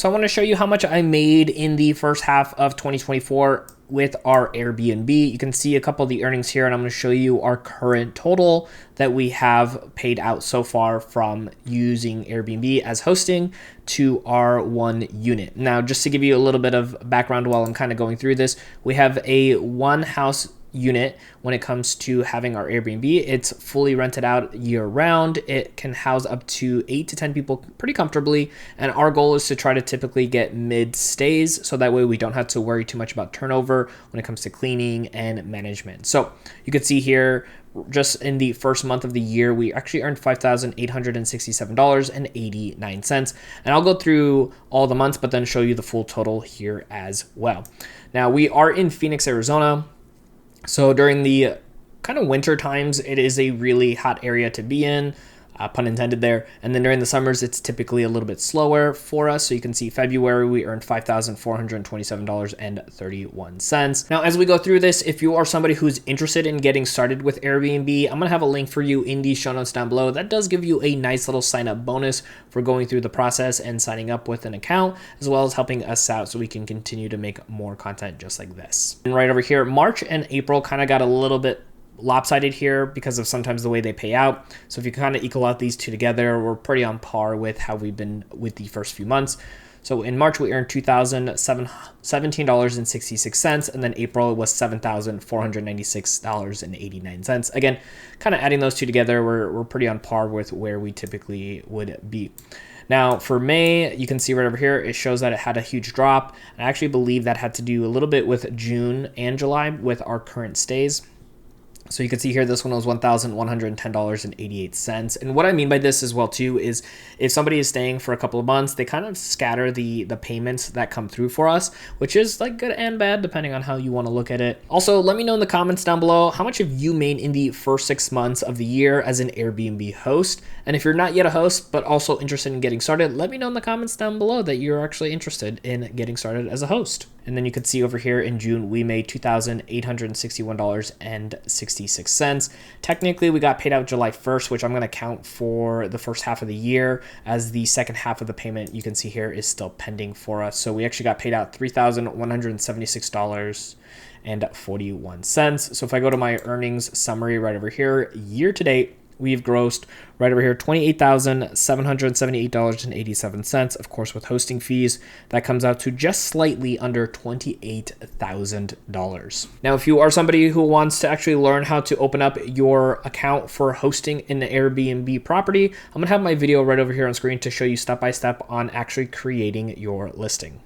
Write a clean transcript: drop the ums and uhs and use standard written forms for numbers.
So I want to show you how much I made in the first half of 2024 with our Airbnb. You can see a couple of the earnings here, and I'm going to show you our current total that we have paid out so far from using Airbnb as hosting to our one unit. Now, just to give you a little bit of background while I'm kind of going through this, we have a one house unit when it comes to having our Airbnb. It's fully rented out year round. It can house up to 8 to 10 people pretty comfortably. And our goal is to try to typically get mid stays. So that way we don't have to worry too much about turnover when it comes to cleaning and management. So you can see here, just in the first month of the year, we actually earned $5,867.89. And I'll go through all the months, but then show you the full total here as well. Now we are in Phoenix, Arizona. So during the kind of winter times, it is a really hot area to be in, pun intended there. And then during the summers, it's typically a little bit slower for us. So you can see February, we earned $5,427.31. Now, as we go through this, if you are somebody who's interested in getting started with Airbnb, I'm going to have a link for you in the show notes down below. That does give you a nice little sign up bonus for going through the process and signing up with an account, as well as helping us out so we can continue to make more content just like this. And right over here, March and April kind of got a little bit lopsided here because of sometimes the way they pay out. So if you kind of equal out these two together, we're pretty on par with how we've been with the first few months. So in March, we earned $2,017.66, and then April was $7,496.89. Again, kind of adding those two together, we're pretty on par with where we typically would be. Now for May, you can see right over here, it shows that it had a huge drop. I actually believe that had to do a little bit with June and July with our current stays. So you can see here, this one was $1,110.88. And what I mean by this as well too is if somebody is staying for a couple of months, they kind of scatter the payments that come through for us, which is like good and bad depending on how you want to look at it. Also, let me know in the comments down below, how much have you made in the first 6 months of the year as an Airbnb host? And if you're not yet a host, but also interested in getting started, let me know in the comments down below that you're actually interested in getting started as a host. And then you can see over here in June, we made $2,861.66. Technically, we got paid out July 1st, which I'm going to count for the first half of the year, as the second half of the payment you can see here is still pending for us. So we actually got paid out $3,176.41. So if I go to my earnings summary right over here, year to date, we've grossed right over here $28,778.87. Of course, with hosting fees, that comes out to just slightly under $28,000. Now, if you are somebody who wants to actually learn how to open up your account for hosting in the Airbnb property, I'm gonna have my video right over here on screen to show you step by step on actually creating your listing.